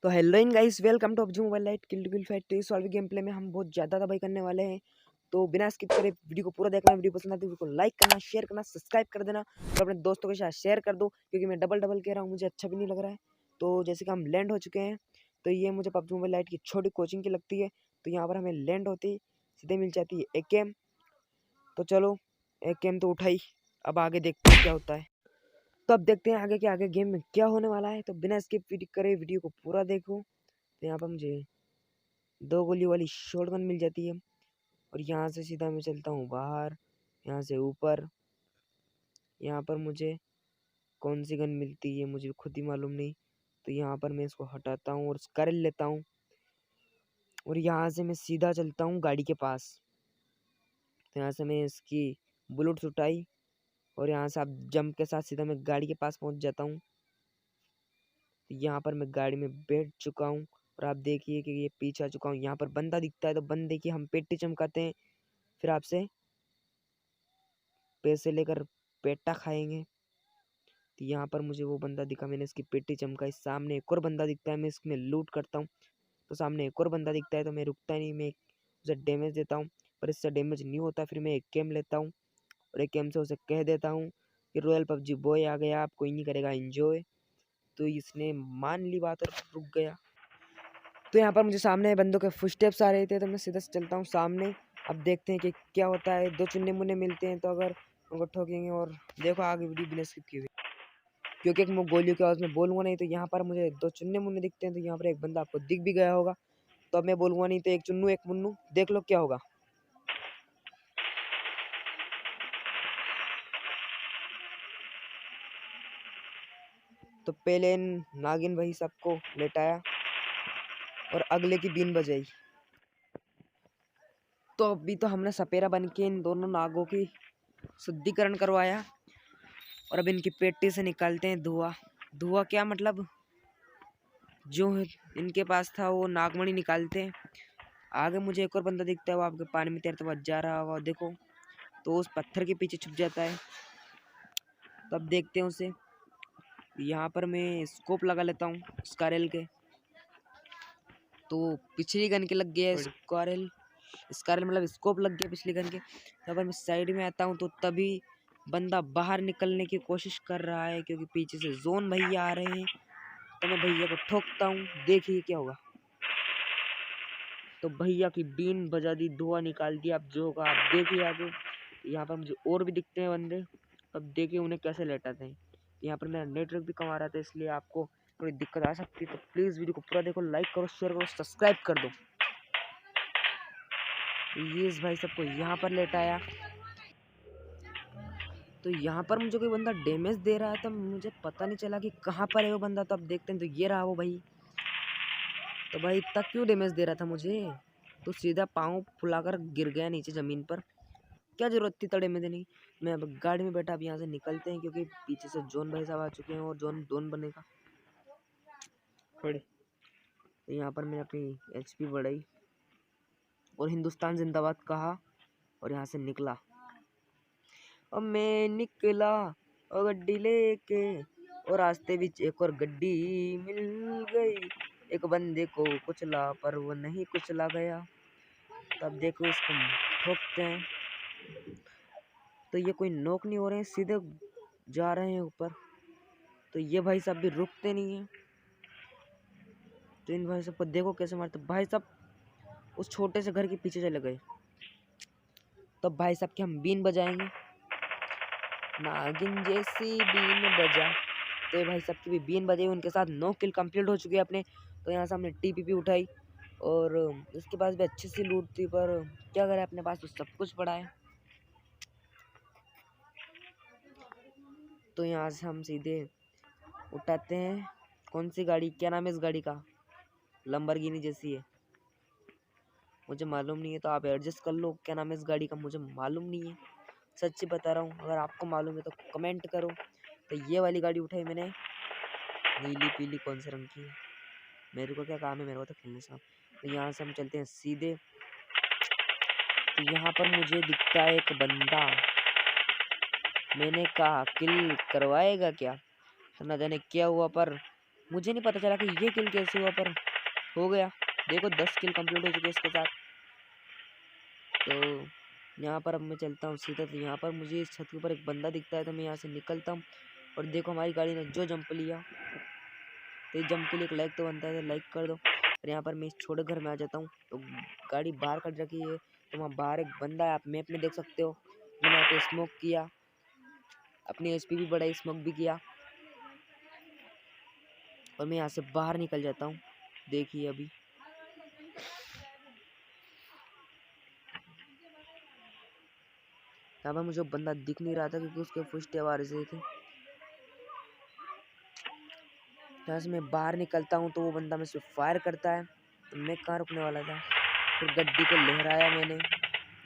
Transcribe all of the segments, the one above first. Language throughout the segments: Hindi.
तो hello in guys, welcome to PUBG mobile lite kill to kill fight. इस वाले गेम प्ले में हम बहुत ज़्यादा तबाही करने वाले हैं। तो बिना स्किप करे वीडियो को पूरा देखना। वीडियो पसंद आती है वीडियो को लाइक करना, शेयर करना, सब्सक्राइब कर देना और अपने दोस्तों के साथ शेयर कर दो, क्योंकि मैं डबल डबल कह रहा हूँ, मुझे अच्छा भी नहीं लग रहा है। तो जैसे कि हम लैंड हो चुके हैं, तो ये मुझे पबजी मोबाइल लाइट की छोटी कोचिंग की लगती है। तो यहाँ पर हमें लैंड होती ही सीधे मिल जाती है AK। तो चलो AK तो उठाई, अब आगे देखते हैं क्या होता है। तो अब देखते हैं आगे के आगे गेम में क्या होने वाला है। तो बिना स्किप करे वीडियो को पूरा देखो। तो यहाँ पर मुझे 2 गोली वाली शॉटगन मिल जाती है और यहाँ से सीधा मैं चलता हूँ बाहर, यहाँ से ऊपर। यहाँ पर मुझे कौन सी गन मिलती है मुझे खुद ही मालूम नहीं। तो यहाँ पर मैं इसको हटाता हूँ और कर लेता हूँ और यहाँ से मैं सीधा चलता हूँ गाड़ी के पास। तो यहाँ से मैं इसकी बुलेट्स उठाई और यहाँ से आप जंप के साथ सीधा मैं गाड़ी के पास पहुँच जाता हूँ। तो यहाँ पर मैं गाड़ी में बैठ चुका हूँ और आप देखिए कि ये पीछे आ चुका हूँ। यहाँ पर बंदा दिखता है तो बंदे की हम पेटी चमकाते हैं, फिर आपसे पैसे लेकर पेटा खाएंगे। तो यहाँ पर मुझे वो बंदा दिखा, मैंने इसकी पेटी चमकाई। सामने एक और बंदा दिखता है, मैं इसमें लूट करता हूँ। तो सामने एक और बंदा दिखता है तो मैं रुकता नहीं, मैं उसे डैमेज देता हूँ, पर इससे डैमेज नहीं होता। फिर मैं एक गेम लेता हूँ और एक गेम से उसे कह देता हूँ कि रॉयल पबजी बॉय आ गया, आप कोई नहीं करेगा एंजॉय। तो इसने मान ली बात और रुक गया। तो यहाँ पर मुझे सामने बंदों के फुटस्टेप्स आ रहे थे, तो मैं सीधा से चलता हूँ सामने। अब देखते हैं कि क्या होता है। 2 चुन्ने मुन्ने मिलते हैं तो अगर उनको ठोकेंगे। और देखो आगे वीडियो बिना स्किप किए हुए, क्योंकि मैं गोलियों की आवाज़ में बोलूँगा नहीं। तो यहाँ पर मुझे 2 चुन्ने मुन्ने दिखते हैं, तो यहाँ पर एक बंदा आपको दिख भी गया होगा। तो अब मैं बोलूँगा नहीं, तो एक चुन्नू एक मुन्नू, देख लो क्या होगा। तो पहले नागिन भाई सबको लेटाया और अगले की बीन बजाई। तो अभी तो हमने सपेरा बन के इन दोनों नागों की शुद्धिकरण करवाया और अब इनकी पेटी से निकालते हैं धुआं। धुआं क्या मतलब, जो इनके पास था वो नागमणि निकालते हैं। आगे मुझे एक और बंदा दिखता है, वो आपके पानी में तैरते हुए जा रहा होगा, देखो। तो उस पत्थर के पीछे छुप जाता है। तब देखते हैं उसे। यहाँ पर मैं स्कोप लगा लेता हूँ स्कारल के। तो पिछली गन के लग गया स्कारल, स्कारल मतलब स्कोप लग गया पिछली गन के। तब मैं साइड में आता हूँ तो तभी बंदा बाहर निकलने की कोशिश कर रहा है, क्योंकि पीछे से जोन भैया आ रहे हैं। तो मैं भैया को ठोकता हूँ, देखिए क्या होगा। तो भैया की बीन बजा दी, धुआं निकाल दिया। अब जो होगा आप देखिए आगे। यहाँ पर मुझे और भी दिखते हैं बंदे, अब देखिए उन्हें कैसे लेटाते हैं। यहाँ पर मेरा नेटवर्क भी कम आ रहा था, इसलिए आपको थोड़ी दिक्कत आ सकती है। तो प्लीज़ वीडियो को पूरा देखो, लाइक करो, शेयर करो, सब्सक्राइब कर दो। ये इस भाई सबको यहाँ पर लेटाया। तो यहाँ पर मुझे कोई बंदा डैमेज दे रहा है, तो मुझे पता नहीं चला कि कहाँ पर है वो बंदा। तो अब देखते हैं। तो ये रहा वो भाई। तो भाई इतना क्यों डैमेज दे रहा था मुझे, तो सीधा पाँव फुलाकर गिर गया नीचे ज़मीन पर। क्या जरूरत थी तड़े में देने की। मैं अब गाड़ी में बैठा, अब यहाँ से निकलते हैं, क्योंकि पीछे से जोन भाई साहब आ चुके हैं और जोन डोन बनेगा खड़े। तो यहाँ पर मैंने अपनी HP बढ़ाई और हिंदुस्तान जिंदाबाद कहा और यहाँ से निकला। और मैं निकला और गड्डी लेके, और रास्ते बीच एक और गड्डी मिल गई। एक बंदे को कुचला पर वो नहीं कुचला गया। तब देखो इसको ठोकते हैं। तो ये कोई नॉक नहीं हो रहे हैं, सीधे जा रहे हैं ऊपर। तो ये भाई साहब भी रुकते नहीं हैं। तो इन भाई साहब को देखो कैसे मारते। भाई साहब उस छोटे से घर के पीछे चले गए। तो भाई साहब की हम बीन बजाएंगे, नागिन जैसी बीन बजा। तो ये भाई साहब की भी बीन बजाई, उनके साथ 9 किल कंप्लीट हो चुके हैं अपने। तो यहाँ से हमने TPP उठाई और इसके पास भी अच्छी सी लूट थी, पर क्या करें, अपने पास तो सब कुछ पड़ा है। तो यहाँ से हम सीधे उठाते हैं। कौन सी गाड़ी, क्या नाम है इस गाड़ी का, लंबरगिनी जैसी है, मुझे मालूम नहीं है। तो आप एडजस्ट कर लो, क्या नाम है इस गाड़ी का, मुझे मालूम नहीं है, सच्ची बता रहा हूँ। अगर आपको मालूम है तो कमेंट करो। तो ये वाली गाड़ी उठाई मैंने, नीली पीली कौन से रंग की है, मेरे को क्या काम है, मेरे को तो खेलने से। तो यहाँ से हम चलते हैं सीधे। तो यहाँ पर मुझे दिखता है एक बंदा, मैंने कहा किल करवाएगा क्या, तो न जाने क्या हुआ, पर मुझे नहीं पता चला कि ये किल कैसे हुआ, पर हो गया। देखो 10 किल कंप्लीट हो चुके इसके साथ। तो यहाँ पर अब मैं चलता हूँ सीधा। तो यहाँ पर मुझे इस छत के ऊपर एक बंदा दिखता है, तो मैं यहाँ से निकलता हूँ। और देखो हमारी गाड़ी ने जो जंप लिया, तो इस जंप के लिए एक लाइक तो बनता है, तो लाइक कर दो। और यहाँ पर मैं इस छोटे घर में आ जाता हूँ। तो गाड़ी बाहर खड़ रखी है, तो वहाँ बाहर एक बंदा है, आप मैप में देख सकते हो। मैंने यहाँ पे स्मोक किया, अपनी एचपी भी बढ़ाई, स्मोक भी किया, और मैं यहाँ से बाहर निकल जाता हूँ। देखिए अभी यहाँ पर मुझे बंदा दिख नहीं रहा था, क्योंकि उसके फुटस्टेप आ रहे थे। यहाँ से मैं बाहर निकलता हूँ, तो वो बंदा मुझसे फायर करता है। तो मैं कहाँ रुकने वाला था, फिर गड्डी को लहराया मैंने,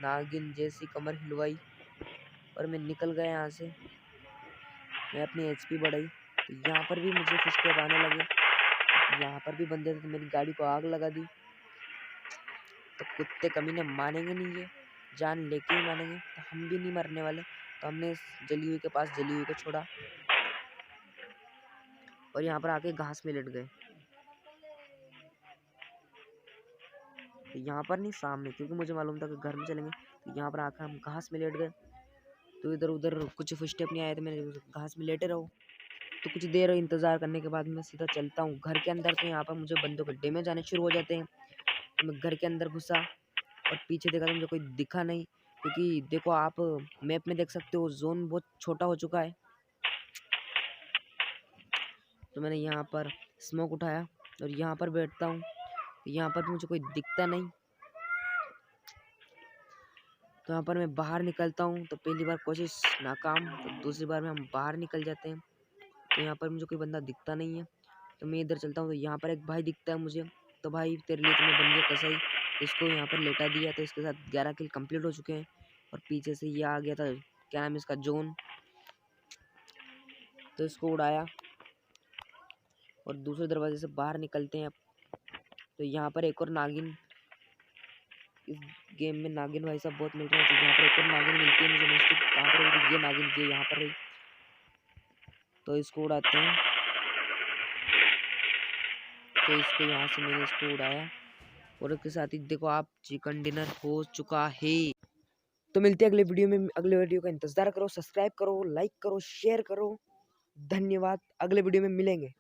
नागिन जैसी कमर हिलवाई, और मैं निकल गया यहाँ से। मैं अपनी एचपी बढ़ाई, तो यहाँ पर भी मुझे फुटस्टेप आने लगे। तो यहाँ पर भी बंदे थे, तो मेरी गाड़ी को आग लगा दी। तो कुत्ते कमीने मानेंगे नहीं, ये जान लेके ही मानेंगे। तो हम भी नहीं मरने वाले। तो हमने इस जली हुई के पास जली हुई को छोड़ा, और यहाँ पर आके घास में लेट गए। तो यहाँ पर नहीं, सामने, क्योंकि मुझे मालूम था कि घर में चलेंगे। तो यहाँ पर आकर हम घास में लेट गए। तो इधर उधर कुछ फुटस्टेप नहीं आए, तो मैंने घास में लेटे रहो। तो कुछ देर इंतज़ार करने के बाद मैं सीधा चलता हूँ घर के अंदर। तो यहाँ पर मुझे बंदों के डैमेज आने शुरू हो जाते हैं। तो मैं घर के अंदर घुसा, और पीछे देखा तो मुझे कोई दिखा नहीं, क्योंकि देखो आप मैप में देख सकते हो जोन बहुत छोटा हो चुका है। तो मैंने यहाँ पर स्मोक उठाया, और यहाँ पर बैठता हूँ। तो यहाँ पर मुझे कोई दिखता नहीं। तो यहाँ पर मैं बाहर निकलता हूँ। तो पहली बार कोशिश नाकाम, तो दूसरी बार में हम बाहर निकल जाते हैं। तो यहाँ पर मुझे कोई बंदा दिखता नहीं है। तो मैं इधर चलता हूँ। तो यहाँ पर एक भाई दिखता है मुझे। तो भाई तेरे लिए तो मैं बन गया कसाई। इसको यहाँ पर लेटा दिया, तो इसके साथ 11 किल कंप्लीट हो चुके हैं। और पीछे से ये आ गया था, क्या नाम है इसका, जोन। तो इसको उड़ाया, और दूसरे दरवाजे से बाहर निकलते हैं। तो यहाँ पर एक और नागिन, इस गेम में नागिन भाई साहब बहुत मिल रहे हैं। तो यहाँ पर एक और नागिन मिलती है मुझे मस्त। कहाँ पर रही? ये नागिन की यहाँ पर रही। तो इसको उड़ाते हैं। तो इसको यहाँ से मैंने इसको उड़ाया, और उसके साथ ही देखो आप, चिकन डिनर हो चुका है। तो मिलते हैं अगले वीडियो में। अगले वीडियो का इंतजार करो, सब्सक्राइब करो, लाइक करो, शेयर करो। धन्यवाद, अगले वीडियो में मिलेंगे।